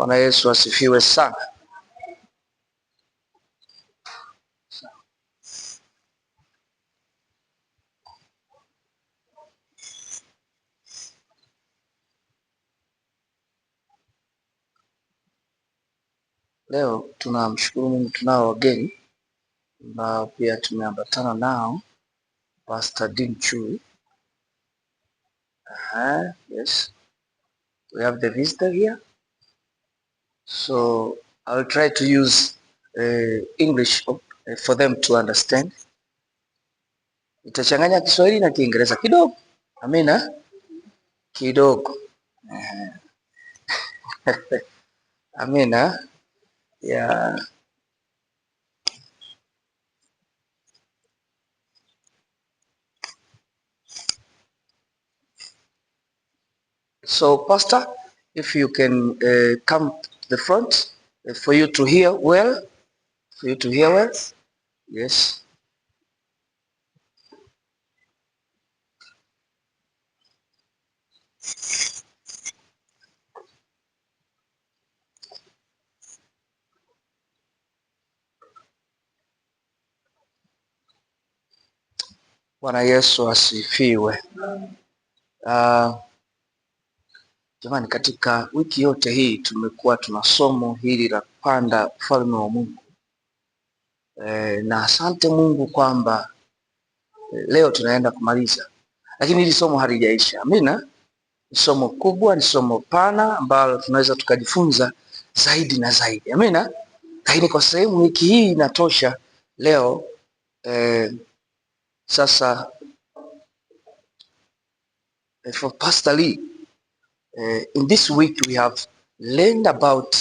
Bwana Yesu asifiwe sana. Leo tunamshukuru Mungu, tunao wageni na pia tumeambatana nao Pastor Dean Chui. Yes, we have the visitor here, so I'll try to use English for them to understand. Itachanganya Kiswahili na Kiingereza kidogo, amina, kidogo. Amina, yeah. So Pastor, if you can come to the front for you to hear well, Yes. Bwana Yesu asifiwe. Jamani, katika wiki yote hii tumekuwa tuna somo hili la kupanda ufalme wa Mungu. Na asante Mungu kwamba leo tunaenda kumaliza, lakini hili somo halijaisha. Amina. Ni somo kubwa, ni somo pana ambalo tunaweza tukajifunza zaidi na zaidi. Amina. Lakini kwa sehemu wiki hii inatosha leo. Sasa for Pastor Lee, in this week we have learned about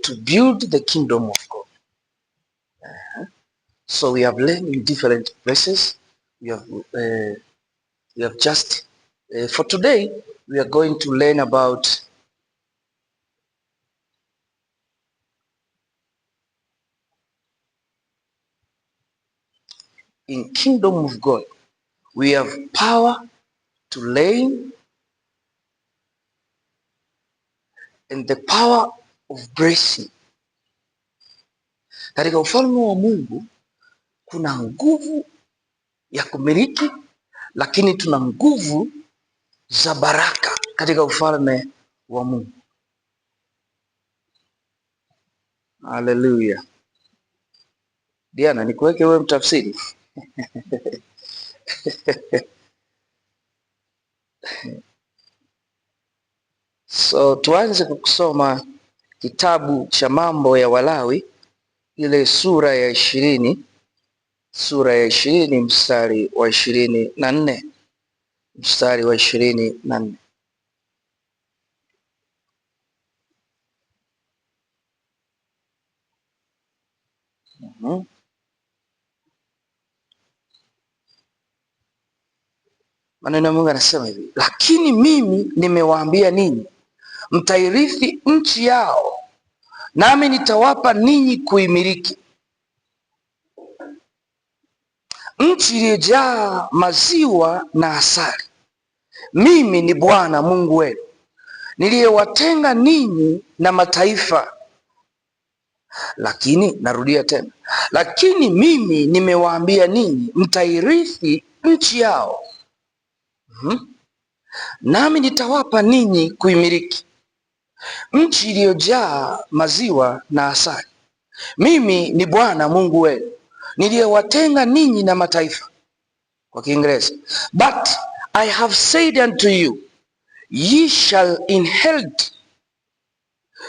to build the kingdom of God. So we have learned in different places. We have just for today we are going to learn about in kingdom of God we have power to reign and the power of blessing. Katika ufalme wa Mungu kuna nguvu ya kumiliki, lakini tuna nguvu za baraka katika ufalme wa Mungu. Haleluya. Diana, nikuweke wewe mtafsiri? So tuanze kusoma kitabu cha Mambo ya Walawi, ile sura ya 20, mstari wa 24, mstari wa 24. Maneno ya Mungu anasema hivi: lakini mimi nimewaambia ninyi, mtairithi nchi yao, nami nitawapa ninyi kuimiliki, nchi iliyojaa maziwa na asali. Mimi ni Bwana Mungu wenu, niliyewatenga ninyi na mataifa. Lakini narudia tena, lakini mimi nimewaambia ninyi, mtairithi nchi yao, nami nitawapa ninyi kuimiliki, nchi iliyojaa maziwa na asali. Mimi ni Bwana Mungu wenu, niliyewatenga ninyi na mataifa. Kwa Kiingereza, but I have said unto you, ye shall inherit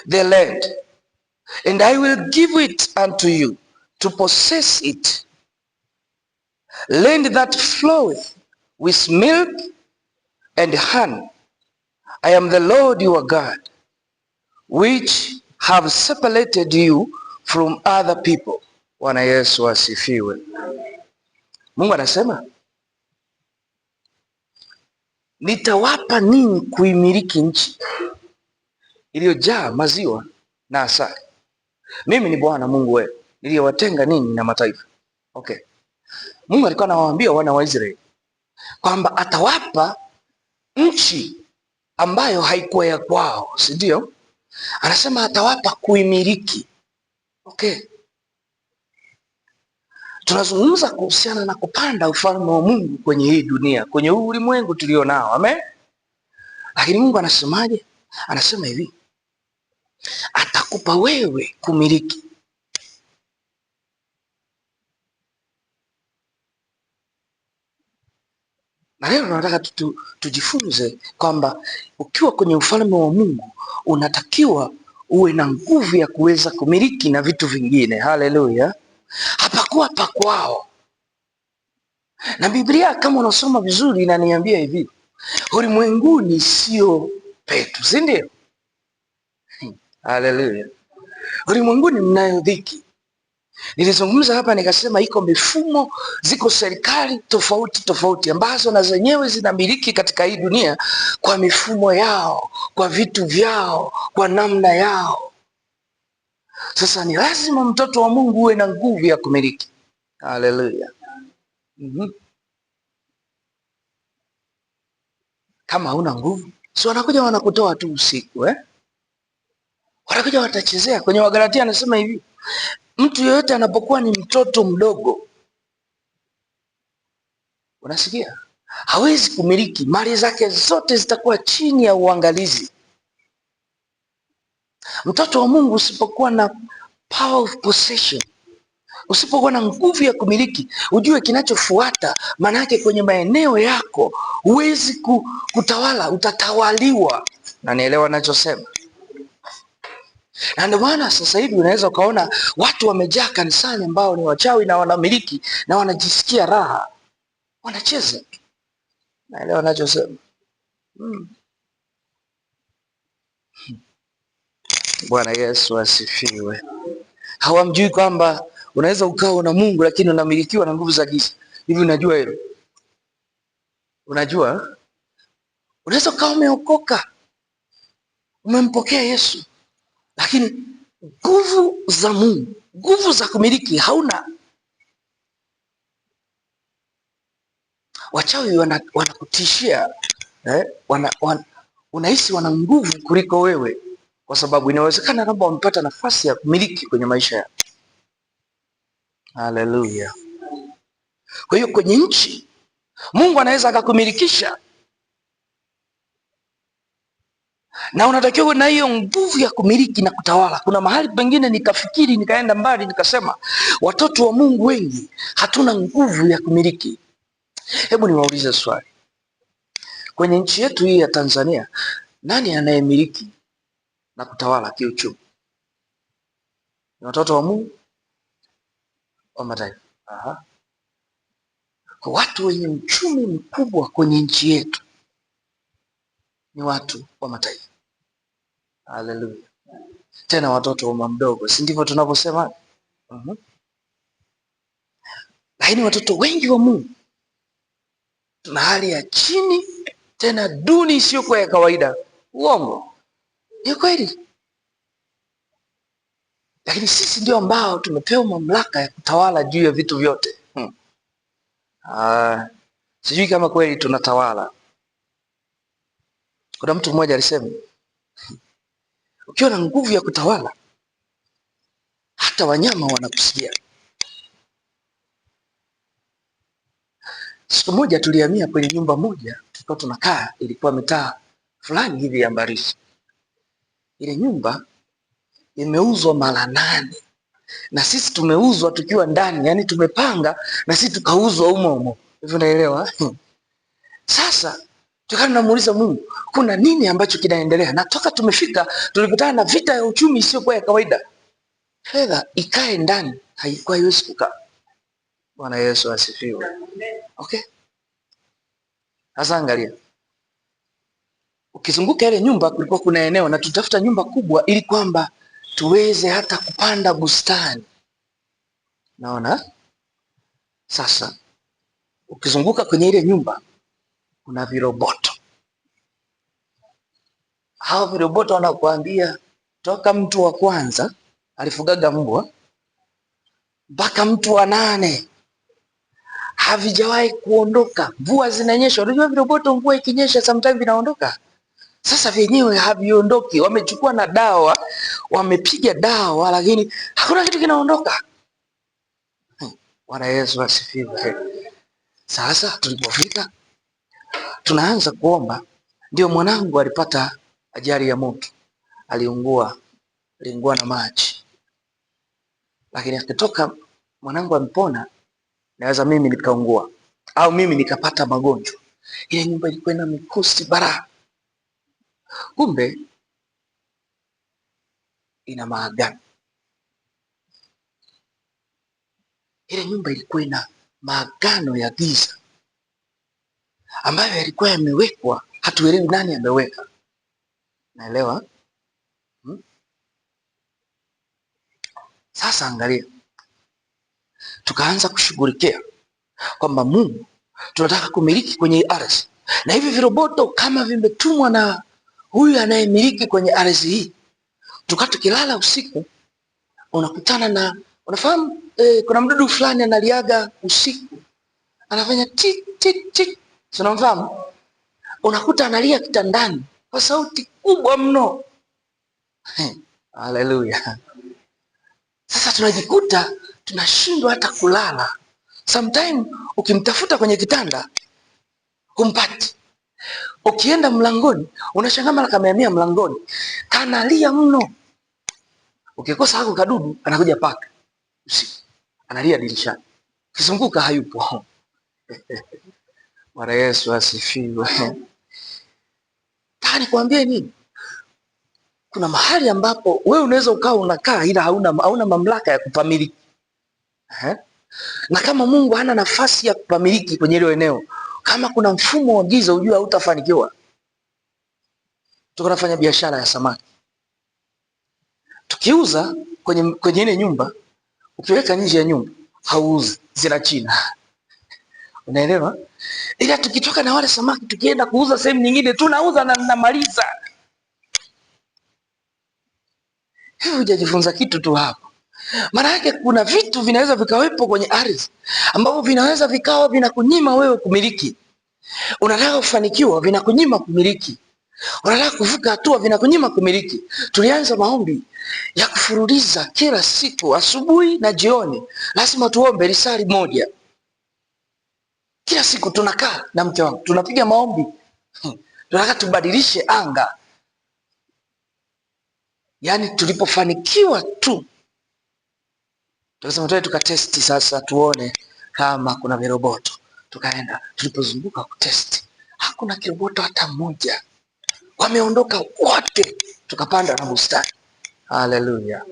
the land, and I will give it unto you to possess it, land that floweth with milk and honey. I am the Lord your God, which have separated you from other people. Bwana Yesu asifiwe. Mungu anasema nitawapa ninyi kuimiliki nchi iliyojaa maziwa na asali. Mimi ni Bwana Mungu wenu, niliyewatenga ninyi na mataifa. Okay. Mungu alikuwa anawaambia wana wa Israeli kwamba atawapa nchi ambayo haikuwa ya kwao, si ndio? Anasema atawapa kuimiliki. Okay. Tunazungumza kuhusiana na kupanda ufalme wa Mungu kwenye hii dunia, kwenye huu ulimwengu tulio nao. Amen. Lakini Mungu anasemaje? Anasema hivi, atakupa wewe kumiliki. Na leo tunataka tujifunze kwamba ukiwa kwenye ufalme wa Mungu unatakiwa uwe na nguvu ya kuweza kumiliki na vitu vingine. Haleluya. Hapakuwa pa kwao. Na Biblia kama unasoma vizuri inaniambia hivi, ulimwenguni sio petu, si ndio? Haleluya. Ulimwenguni mnayo dhiki. Nilizungumza hapa nikasema iko mifumo, ziko serikali tofauti tofauti ambazo na zenyewe zinamiliki katika hii dunia kwa mifumo yao, kwa vitu vyao, kwa namna yao. Sasa ni lazima mtoto wa Mungu uwe na nguvu ya kumiliki. Haleluya. Kama hauna nguvu, si wanakuja wanakutoa tu usiku wanakuja watachezea. Kwenye Wagalatia anasema hivi, mtu yeyote anapokuwa ni mtoto mdogo, unasikia, hawezi kumiliki mali zake, zote zitakuwa chini ya uangalizi. Mtoto wa Mungu usipokuwa na power of possession, usipokuwa na nguvu ya kumiliki, ujue kinachofuata, maana yake kwenye maeneo yako huwezi kutawala, utatawaliwa. Na nielewa ninachosema. Na ndio maana sasa hivi unaweza ukaona watu wamejaa kanisani ambao ni wachawi na wanamiliki na wanajisikia raha, wanacheza. Naelewa ninachosema. Bwana Yesu asifiwe. Hawamjui kwamba unaweza ukawa na Mungu lakini unamilikiwa na nguvu za giza. Hivi unajua hilo? Unajua? Unaweza ukawa umeokoka, umempokea Yesu, lakini nguvu za Mungu, nguvu za kumiliki hauna. Wachawi wanakutishia, unahisi wana nguvu kuliko wewe, kwa sababu inawezekana kwamba wamepata nafasi ya kumiliki kwenye maisha yako. Haleluya. Kwa hiyo kwenye nchi Mungu anaweza akakumilikisha, na unatakiwa na hiyo nguvu ya kumiliki na kutawala. Kuna mahali pengine nikafikiri, nikaenda mbali, nikasema watoto wa Mungu wengi hatuna nguvu ya kumiliki. Hebu niwaulize swali, kwenye nchi yetu hii ya Tanzania, nani anayemiliki na kutawala kiuchumi? Ni watoto wa Mungu wa mataifa? Aha. Kwa watu wenye uchumi mkubwa kwenye nchi yetu ni watu wa mataifa. Haleluya. Tena watoto wa mdogo, si ndivyo tunavyosema? Lakini watoto wengi wa Mungu tuna hali ya chini, tena duni, isiyokuwa ya kawaida. Uongo? Ni kweli. Lakini sisi ndio ambao tumepewa mamlaka ya kutawala juu ya vitu vyote. Sijui kama kweli tunatawala. Kuna mtu mmoja alisema, ukiwa na nguvu ya kutawala, hata wanyama wanakusikia. Siku moja tulihamia kwenye nyumba moja, tulikuwa tunakaa, ilikuwa mitaa fulani hivi ya Mbarishi. Ile nyumba imeuzwa mara 8 na sisi tumeuzwa tukiwa ndani, yani tumepanga na sisi tukauzwa humo. Hivyo unaelewa? Sasa tukana namuuliza Mungu, kuna nini ambacho kinaendelea? Na toka tumefika tulikutana na vita ya uchumi isiyokuwa ya kawaida. Fedha ikae ndani haikuwa haiwezi kukaa. Bwana Yesu asifiwe. Okay? Sasa angalia, ukizunguka ile nyumba kulikuwa kuna eneo, na tutafuta nyumba kubwa ili kwamba tuweze hata kupanda bustani. Naona? Sasa ukizunguka kwenye ile nyumba kuna viroboto. Hao viroboto wanakuambia toka mtu wa kwanza alifugaga mbwa mpaka mtu wa 8 havijawahi kuondoka. Mvua zinanyesha, unajua viroboto mvua ikinyesha sometimes vinaondoka. Sasa vyenyewe haviondoki, wamechukua na dawa, wamepiga dawa, lakini hakuna kitu kinaondoka. Bwana Yesu asifiwe. Sasa tulipofika tunaanza kuomba, ndio mwanangu alipata ajali ya moto, aliungua na maji, lakini akitoka mwanangu amepona, naweza mimi nikaungua au mimi nikapata magonjwa. Ile nyumba ilikuwa ina mikosi bara, kumbe ina maagano. Ile nyumba ilikuwa ina maagano ya giza ambayo yalikuwa yamewekwa, hatuelewi nani ameweka. Naelewa? Sasa angalia, tukaanza kushughulikia kwamba Mungu, tunataka kumiliki kwenye ardhi, na hivi viroboto kama vimetumwa na huyu anayemiliki kwenye ardhi hii. Tukilala usiku unakutana na, unafahamu kuna mdudu fulani analiaga usiku, anafanya tik tik tik, unamfahamu? Unakuta analia kitandani kwa sauti kubwa mno. Haleluya! Sasa tunajikuta tunashindwa hata kulala. Sometime ukimtafuta kwenye kitanda humpati, ukienda mlangoni unashangaa mara kamehamia mlangoni, kanalia mno. Ukikosa hako kadudu anakuja paka usiku, analia dirishani, ukizunguka hayupo. Bwana Yesu asifiwe. Nataka nikwambie nini? Kuna mahali ambapo wewe unaweza ukawa unakaa ila hauna mamlaka ya kupamiliki. Na kama Mungu hana nafasi ya kupamiliki kwenye hilo eneo, kama kuna mfumo wa giza, ujue hautafanikiwa. Tunafanya biashara ya samaki, tukiuza kwenye ile nyumba, ukiweka nje ya nyumba hauuzi, zina China. Unaelewa? Ila tukitoka na wale samaki tukienda kuuza sehemu nyingine, tunauza na namaliza. Hivi hujajifunza kitu tu hapo? Maana yake kuna vitu vinaweza vikawepo kwenye ardhi ambavyo vinaweza vikawa vinakunyima wewe kumiliki. Unataka kufanikiwa, vinakunyima kumiliki. Unataka kuvuka hatua, vinakunyima kumiliki. Tulianza maombi ya kufuruliza kila siku, asubuhi na jioni lazima tuombe risali moja. Kila siku tunakaa na mke wangu tunapiga maombi. Tunataka tubadilishe anga. Yaani tulipofanikiwa tu tukasema tuwe tukatesti sasa tuone kama kuna viroboto. Tukaenda, tulipozunguka kutesti, hakuna kiroboto hata mmoja. Wameondoka wote, tukapanda na bustani. Haleluya.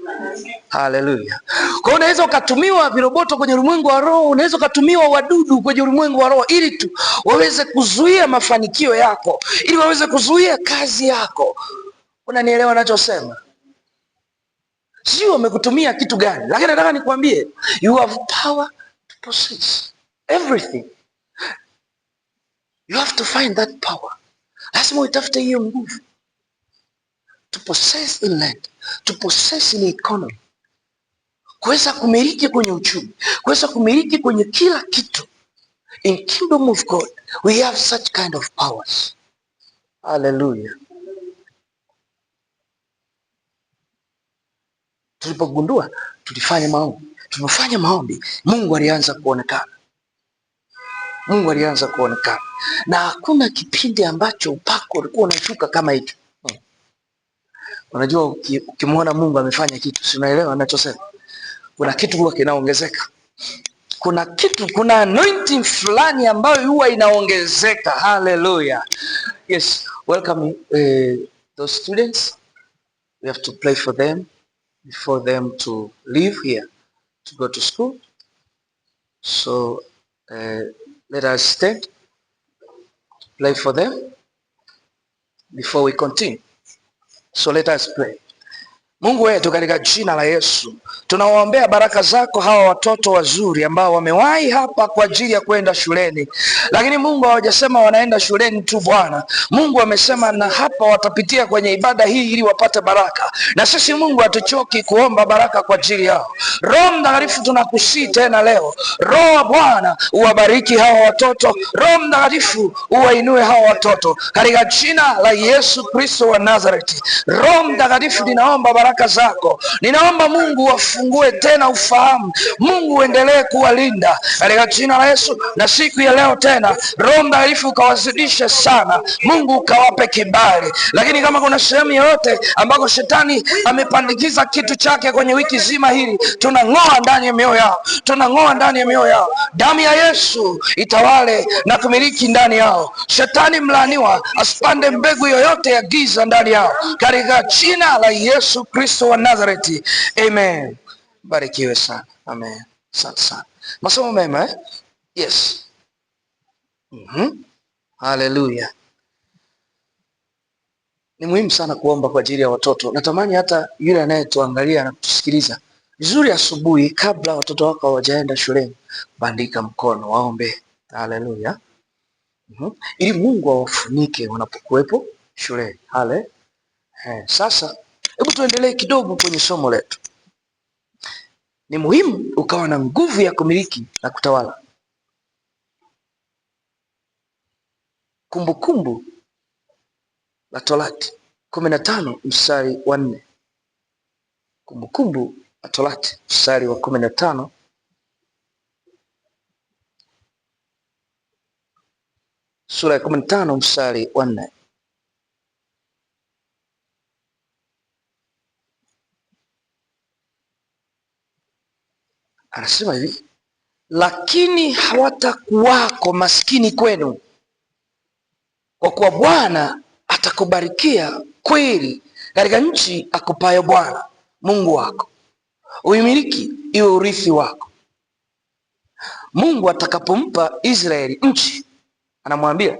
Haleluya. Kwa hiyo unaweza ukatumiwa viroboto kwenye ulimwengu wa roho, unaweza ukatumiwa wadudu kwenye ulimwengu wa roho ili tu waweze kuzuia mafanikio yako, ili waweze kuzuia kazi yako. Unanielewa ninachosema? Sio wamekutumia kitu gani, lakini nataka nikwambie, you have power to possess everything. You have to find that power. Lazima uitafute hiyo nguvu. To possess in land, to possess in economy. Kuweza kumiliki kwenye uchumi, kuweza kumiliki kwenye kila kitu. In kingdom of God, we have such kind of powers. Hallelujah. Tulipogundua, tulifanya maombi. Tumefanya maombi, Mungu alianza kuonekana. Mungu alianza kuonekana. Na hakuna kipindi ambacho upako ulikuwa unashuka kama hicho. Unajua ukimwona Mungu amefanya kitu, si unaelewa ninachosema? Kuna kitu huwa kinaongezeka. Kuna anointing fulani ambayo huwa inaongezeka. Hallelujah. Yes, welcome those students. We have to pray for them before them to leave here to go to school. So let us stand, pray for them before we continue. So let us pray. Mungu wetu, katika jina la Yesu tunawaombea baraka zako hawa watoto wazuri ambao wamewahi hapa kwa ajili ya kwenda shuleni, lakini Mungu hawajasema wanaenda shuleni tu Bwana. Mungu amesema na hapa watapitia kwenye ibada hii ili wapate baraka, na sisi Mungu hatuchoki kuomba baraka kwa ajili yao. Roho Mtakatifu, tunakusii tena leo, Roho wa Bwana uwabariki hawa watoto. Roho Mtakatifu uwainue hawa watoto katika jina la Yesu Kristo wa Nazareti. Roho Mtakatifu, ninaomba baraka zako, ninaomba Mungu wafungue tena ufahamu. Mungu uendelee kuwalinda katika jina la Yesu. Na siku ya leo tena Roho Mtakatifu ukawazidishe sana, Mungu ukawape kibali. Lakini kama kuna sehemu yoyote ambako shetani amepandikiza kitu chake kwenye wiki zima hili, tunang'oa ndani ya mioyo yao, tunang'oa ndani ya mioyo yao. Damu ya Yesu itawale na kumiliki ndani yao. Shetani mlaaniwa, asipande mbegu yoyote ya giza ndani yao katika jina la Yesu Kristo wa Nazareti. Amen. Barikiwe sana. Amen. Asante sana. Masomo mema eh? Yes. Haleluya. Ni muhimu sana kuomba kwa ajili ya watoto. Natamani hata yule anayetuangalia na kutusikiliza vizuri, asubuhi kabla watoto wako hawajaenda shuleni, bandika mkono waombe. Haleluya. Ili Mungu awafunike wanapokuwepo shuleni. Sasa hebu tuendelee kidogo kwenye somo letu. Ni muhimu ukawa na nguvu ya kumiliki na kutawala. Kumbukumbu la Torati 15 mstari wa 4. Kumbukumbu la Torati mstari wa 15, sura ya 15 mstari wa 4. Anasema hivi: lakini hawatakuwako maskini kwenu, kwa kuwa Bwana atakubarikia kweli katika nchi akupayo Bwana Mungu wako, uimiliki iwe urithi wako. Mungu atakapompa Israeli nchi, anamwambia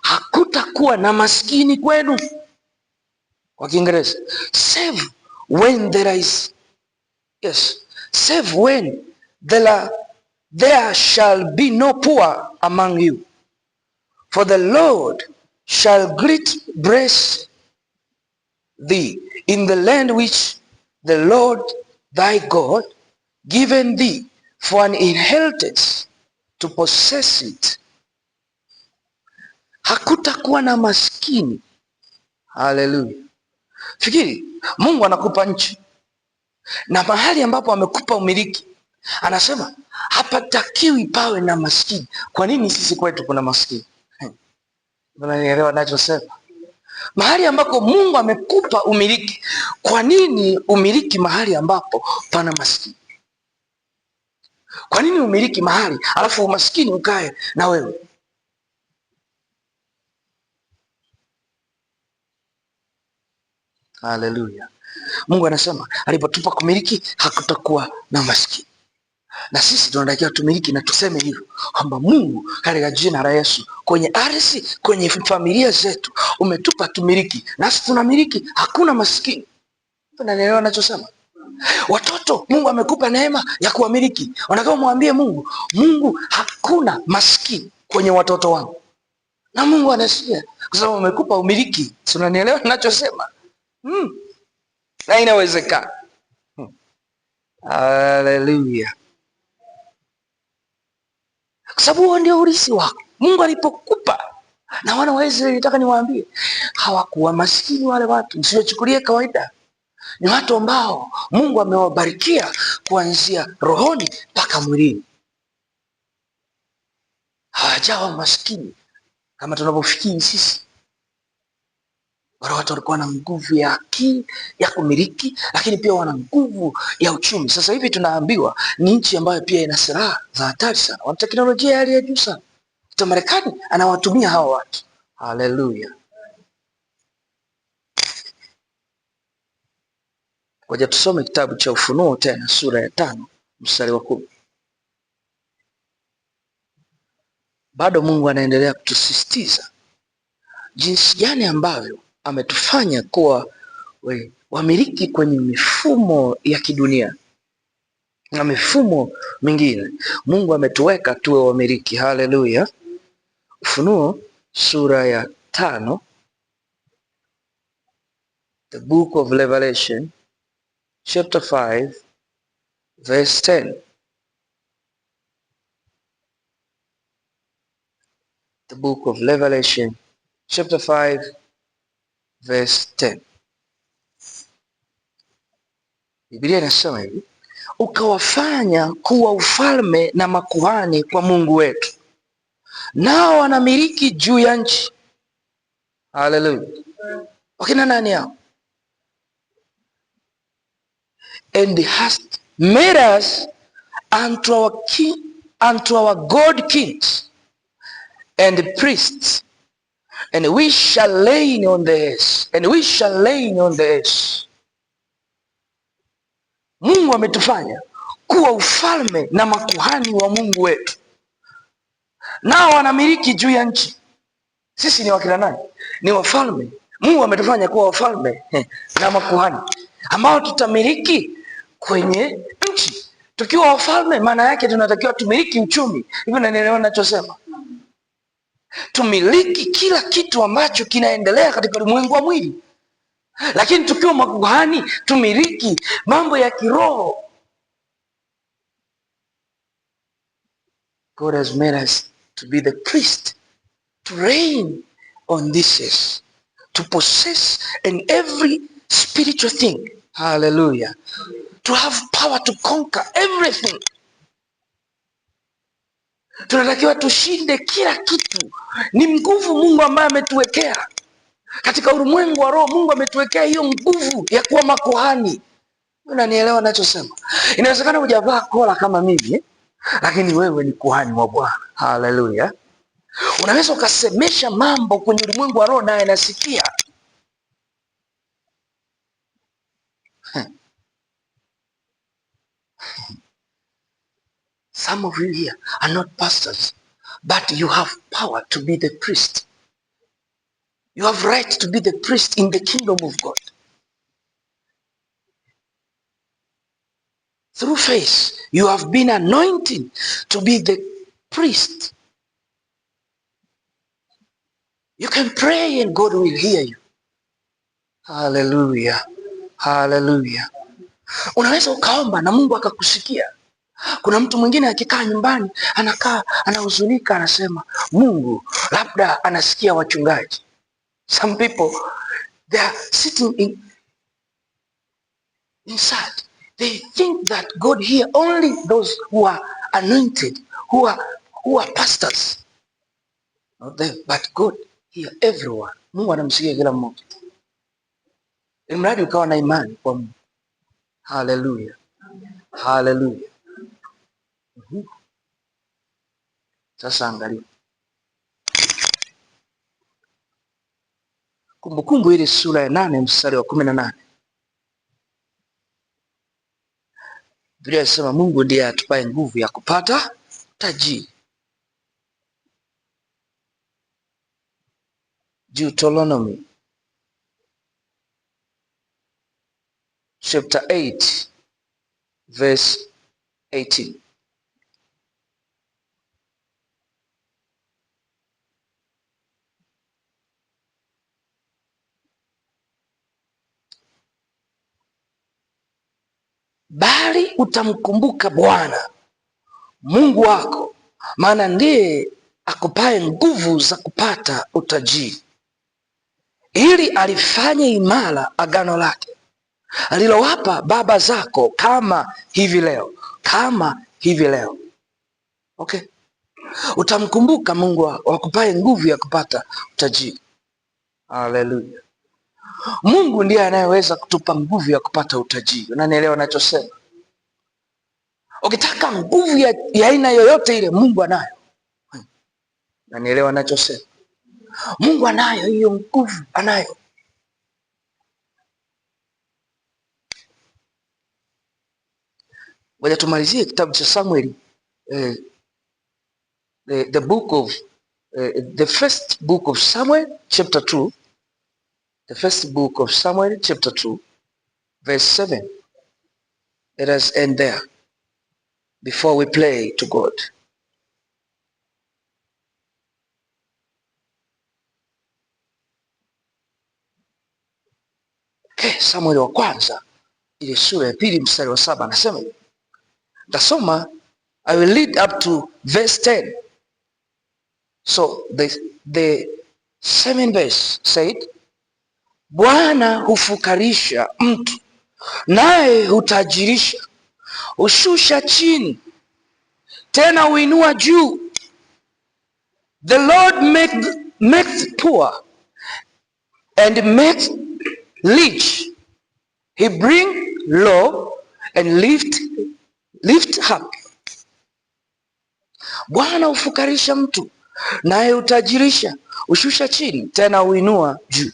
hakutakuwa na maskini kwenu. Kwa Kiingereza, save when there is, yes, save when there shall be no poor among you, for the Lord shall greatly bless thee in the land which the Lord thy God given thee for an inheritance to possess it. Hakutakuwa na maskini. Haleluya. Fikiri, Mungu anakupa nchi na mahali ambapo amekupa umiliki, anasema hapatakiwi pawe na maskini. Kwa nini sisi kwetu kuna maskini? Unanielewa ninachosema? Mahali ambako Mungu amekupa umiliki, kwa nini umiliki mahali ambapo pana maskini? Kwa nini umiliki mahali alafu umaskini ukae na wewe? Haleluya. Mungu anasema alipotupa kumiliki hakutakuwa na maskini. Na sisi tunatakiwa tumiliki na tuseme hivyo kwamba Mungu katika jina la Yesu, kwenye ardhi, kwenye familia zetu umetupa tumiliki, nasi tunamiliki, hakuna maskini. Unaelewa ninachosema? Watoto Mungu amekupa neema ya kuwamiliki. Unataka umwambie Mungu, Mungu hakuna maskini kwenye watoto wangu. Na Mungu anasikia kwa sababu amekupa umiliki. Si unanielewa ninachosema? Na inawezekana. Haleluya. Kwa sababu huo ndio urithi wako. Mungu alipokupa, na wana wa Israeli, nataka niwaambie, hawakuwa maskini wale watu, msiwachukulie kawaida. Ni watu ambao Mungu amewabarikia kuanzia rohoni mpaka mwilini. Hawajawa maskini kama tunavyofikiri sisi. Wale watu walikuwa na nguvu ya akili ya kumiliki, lakini pia wana nguvu ya uchumi. Sasa hivi tunaambiwa ni nchi ambayo pia ina silaha za hatari sana, wana teknolojia ya hali ya juu sana. Hata Marekani anawatumia hawa watu. Haleluya. Ngoja tusome kitabu cha Ufunuo tena, sura ya 5 mstari wa 10. Bado Mungu anaendelea kutusisitiza jinsi gani ambavyo ametufanya kuwa wamiliki kwenye mifumo ya kidunia na mifumo mingine. Mungu ametuweka tuwe wamiliki. Haleluya. Ufunuo sura ya 5, the book of Revelation chapter 5 verse 10. The book of Revelation chapter 5 verse 10. Biblia inasema hivi, ukawafanya kuwa ufalme na makuhani kwa Mungu wetu, nao wanamiliki juu ya nchi. Haleluya. Wakina nani hao? And hast made us unto our king, unto our God kings and priests, and we shall reign on the earth, and we shall reign on the earth. Mungu ametufanya kuwa ufalme na makuhani wa Mungu wetu, nao wanamiliki juu ya nchi. Sisi ni wakina nani? Ni wafalme. Mungu ametufanya kuwa wafalme na makuhani ambao tutamiliki kwenye nchi. Tukiwa wafalme, maana yake tunatakiwa tumiliki uchumi. Hivyo nanielewa ninachosema? Tumiliki kila kitu ambacho kinaendelea katika ulimwengu wa mwili. Lakini tukiwa makuhani, tumiliki mambo ya kiroho. God has made us to be the priest, to reign on this earth, to possess in every spiritual thing. Hallelujah. To have power to conquer everything. Tunatakiwa tushinde kila kitu. Ni nguvu Mungu ambaye ametuwekea katika ulimwengu wa roho. Mungu ametuwekea hiyo nguvu ya kuwa makuhani. Unanielewa ninachosema? Inawezekana hujavaa kola kama mimi, lakini wewe ni kuhani wa Bwana. Haleluya. Unaweza ukasemesha mambo kwenye ulimwengu wa roho naye anasikia. Some of you here are not pastors, but you have power to be the priest. You have right to be the priest in the kingdom of God. Through faith, you have been anointed to be the priest. You can pray and God will hear you. Hallelujah. Hallelujah. Unaweza ukaomba na Mungu akakusikia. Kuna mtu mwingine akikaa nyumbani, anakaa, anahuzunika, anasema, Mungu labda anasikia wachungaji. Some people, they are sitting inside. They think that God hear only those who are anointed, who are pastors. Not them, but God hear everyone. Mungu anamsikia kila mmoja. Imradi ukawa na imani kwa Mungu. Hallelujah. Hallelujah. Sasa angalia Kumbukumbu ile sura ya 8 mstari wa 18. Biblia inasema Mungu ndiye atupaye nguvu ya kupata tajiri. Deuteronomy chapter 8 verse 18. Bali utamkumbuka Bwana Mungu wako, maana ndiye akupaye nguvu za kupata utajiri, ili alifanye imara agano lake alilowapa baba zako, kama hivi leo. Kama hivi leo. Okay? Utamkumbuka Mungu wako akupaye nguvu ya kupata utajiri. Haleluya. Mungu ndiye anayeweza kutupa nguvu ya kupata utajiri. Unanielewa ninachosema? Ukitaka nguvu ya aina yoyote ile, Mungu anayo. Unanielewa ninachosema? Mungu anayo hiyo nguvu, anayo. Ngoja tumalizie kitabu cha Samueli, the book of the first book of Samuel chapter 2. The first book of Samuel chapter 2 verse 7. Let us end there before we pray to God. Okay, Samueli wa kwanza ile sura ya pili mstari wa 7 anasema, tasoma, I will lead up to verse 10. So the 7th verse said, Bwana hufukarisha mtu naye hutajirisha, hushusha chini tena huinua juu. The Lord makes poor and makes rich. He bring low and lift up. Bwana hufukarisha mtu naye hutajirisha, hushusha chini tena huinua juu.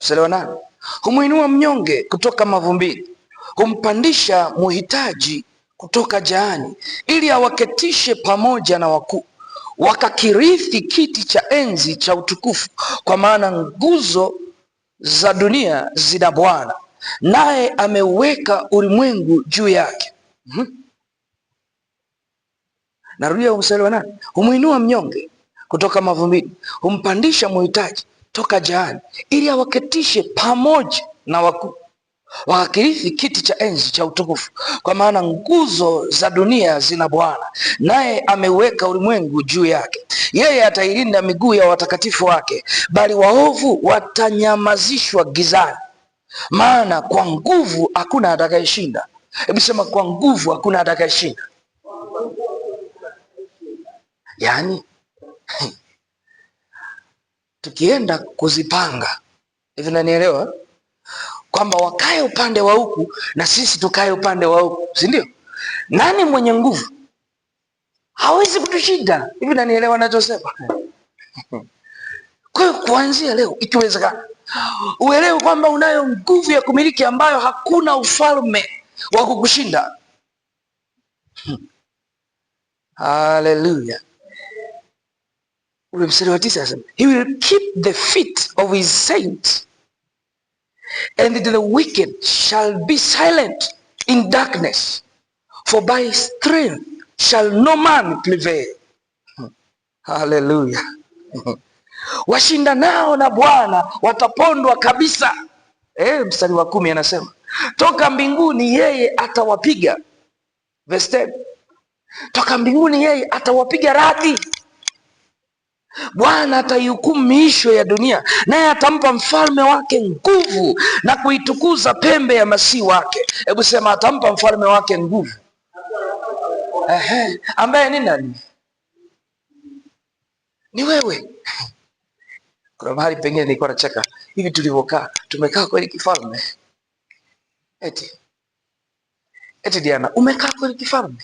Mstari humuinua mnyonge kutoka mavumbini, humpandisha muhitaji kutoka jaani, ili awaketishe pamoja na wakuu, wakakirithi kiti cha enzi cha utukufu. Kwa maana nguzo za dunia zina Bwana, naye ameuweka ulimwengu juu yake. Narudia mstari wa 8, humuinua mnyonge kutoka mavumbini, humpandisha muhitaji toka jaani, ili awaketishe pamoja na wakuu, wakakirithi kiti cha enzi cha utukufu. Kwa maana nguzo za dunia zina Bwana, naye ameweka ulimwengu juu yake. Yeye atailinda miguu ya watakatifu wake, bali waovu watanyamazishwa gizani. Maana kwa nguvu hakuna atakayeshinda. Hebu sema, kwa nguvu hakuna atakayeshinda. Yaani tukienda kuzipanga hivi, nanielewa kwamba wakae upande wa huku na sisi tukae upande wa huku, si ndio? Nani mwenye nguvu? Hawezi kutushinda. Hivi nanielewa nachosema? Kwa hiyo kuanzia leo, ikiwezekana, uelewe kwamba unayo nguvu ya kumiliki ambayo hakuna ufalme wa kukushinda. Haleluya. Ule mstari wa 9 anasema, he will keep the feet of his saints and the wicked shall be silent in darkness, for by strength shall no man prevail. Haleluya. Washindanao na Bwana watapondwa kabisa. Mstari wa 10 anasema, toka mbinguni yeye atawapiga. Verse 10, toka mbinguni yeye atawapiga radi. Bwana ataihukumu miisho ya dunia, naye atampa mfalme wake nguvu na kuitukuza pembe ya masihi wake. Hebu sema, atampa mfalme wake nguvu. Ambaye ni nani? Ni wewe. Kuna mahali pengine nilikuwa nacheka hivi, tulivyokaa tumekaa kweli kifalme? Eti Diana, umekaa kweli kifalme?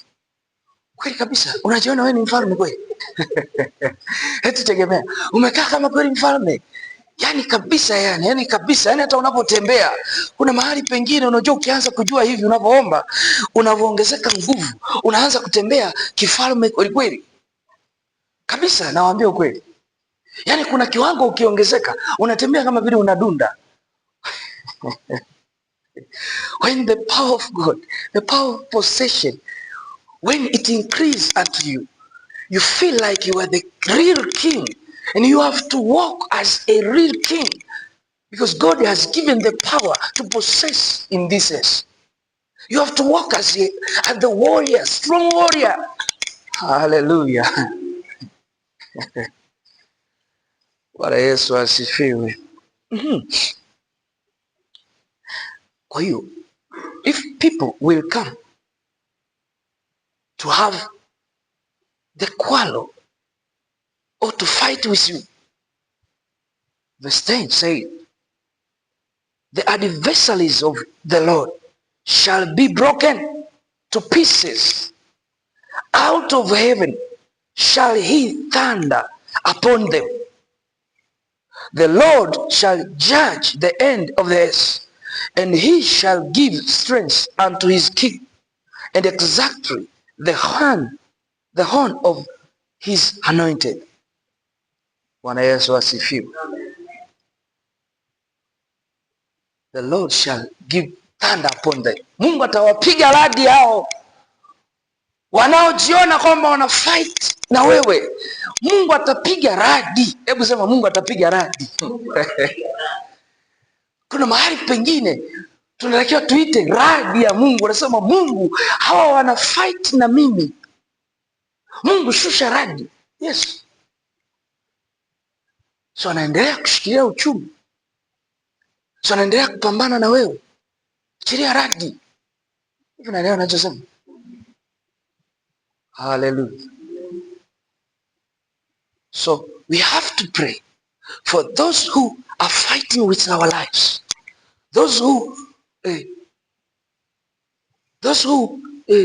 Kweli kabisa, unajiona wewe ni mfalme kweli? Eti tegemea, umekaa kama kweli mfalme? Yani kabisa, yani kabisa, yani hata unapotembea kuna mahali pengine unajua, ukianza kujua hivi unavyoomba, unavyoongezeka nguvu, unaanza kutembea kifalme kweli kweli kabisa. Nawaambia ukweli, yani kuna kiwango ukiongezeka unatembea kama vile unadunda. When the power of God, the power of possession, when it increases at you, you feel like you are the real king, and you have to walk as a real king, because God has given the power to possess in this earth. You have to walk as the warrior, strong warrior. Hallelujah. Bwana Yesu asifiwe. Kwa hiyo, if people will come to have the quarrel or to fight with you, verse 10 say, the adversaries of the Lord shall be broken to pieces. Out of heaven shall he thunder upon them. The Lord shall judge the end of the earth, and he shall give strength unto his king, and exactly the horn of his anointed. Bwana Yesu asifiwe. the Lord shall give thunder upon them. Mungu atawapiga radi hao wanaojiona kwamba wana fight na wewe. Mungu atapiga radi. Hebu sema Mungu atapiga radi. Kuna mahali pengine tunatakiwa tuite radi ya Mungu. Anasema Mungu, hawa wana fight na mimi. Mungu shusha radi. Yes. So anaendelea kushikilia uchumi. So anaendelea kupambana na wewe. Chilia radi. Hivi na leo nachosema. Hallelujah. So we have to pray for those who are fighting with our lives. Those who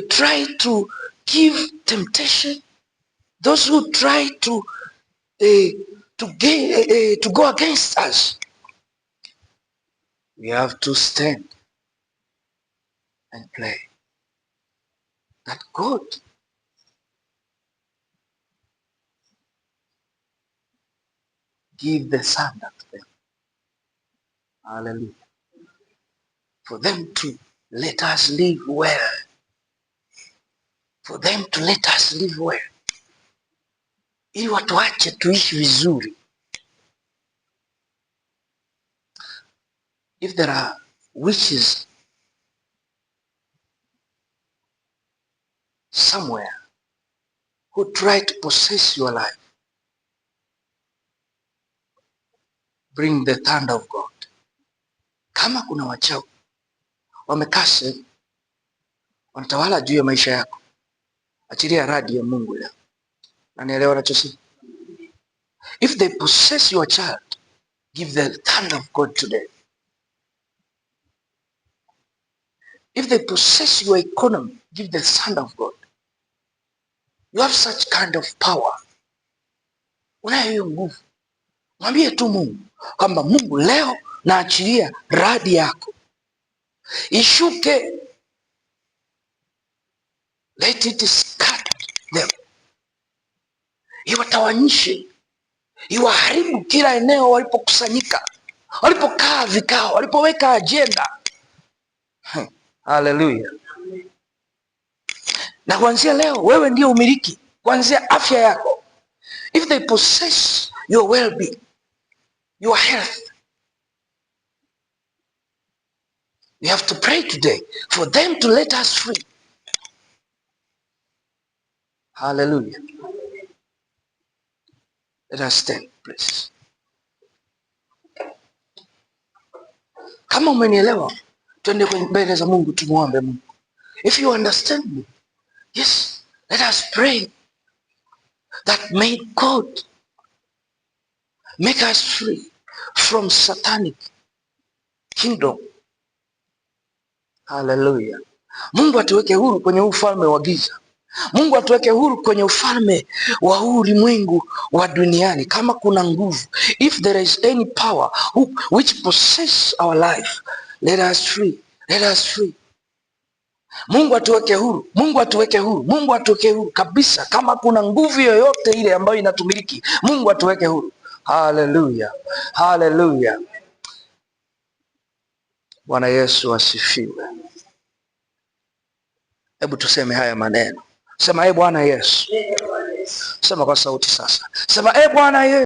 try to give temptation. Those who try to go against us. We have to stand and pray that God give the thunder to them. Hallelujah. For them to let us live well. For them to let us live well. Ili watuache tuishi vizuri. If there are witches somewhere who try to possess your life, bring the thunder of God. Kama kuna wachawi wamekaa sehemu wanatawala juu ya maisha yako, achilia radi ya Mungu leo. Na nielewa nachosema. If they possess your child, give the thunder of God today. If they possess your economy, give the thunder of God. You have such kind of power. Unayo hiyo nguvu. Mwambie tu Mungu kwamba Mungu, leo naachilia radi yako ishuke. Let it scatter them. Iwatawanyishe, iwaharibu kila eneo walipokusanyika, walipokaa vikao, walipoweka ajenda. Hallelujah. Na kuanzia leo wewe ndio umiliki, kuanzia afya yako. If they possess your well-being, your health, we have to pray today for them to let us free. Hallelujah. Let us stand, please. Kama umenielewa, twende mbele za Mungu tumuombe Mungu. If you understand me, yes, let us pray that may God make us free from satanic kingdom. Hallelujah. Mungu atuweke huru kwenye ufalme wa giza. Mungu atuweke huru kwenye ufalme wa ulimwengu wa duniani. Kama kuna nguvu, if there is any power which possess our life, let us free. Let us free. Mungu atuweke huru. Mungu atuweke huru. Mungu atuweke huru kabisa. Kama kuna nguvu yoyote ile ambayo inatumiliki, Mungu atuweke huru. Hallelujah. Hallelujah. Bwana Yesu asifiwe. Hebu tuseme haya maneno. Sema, Bwana Yesu. Sema kwa sauti sasa. Sema, Bwana Yesu.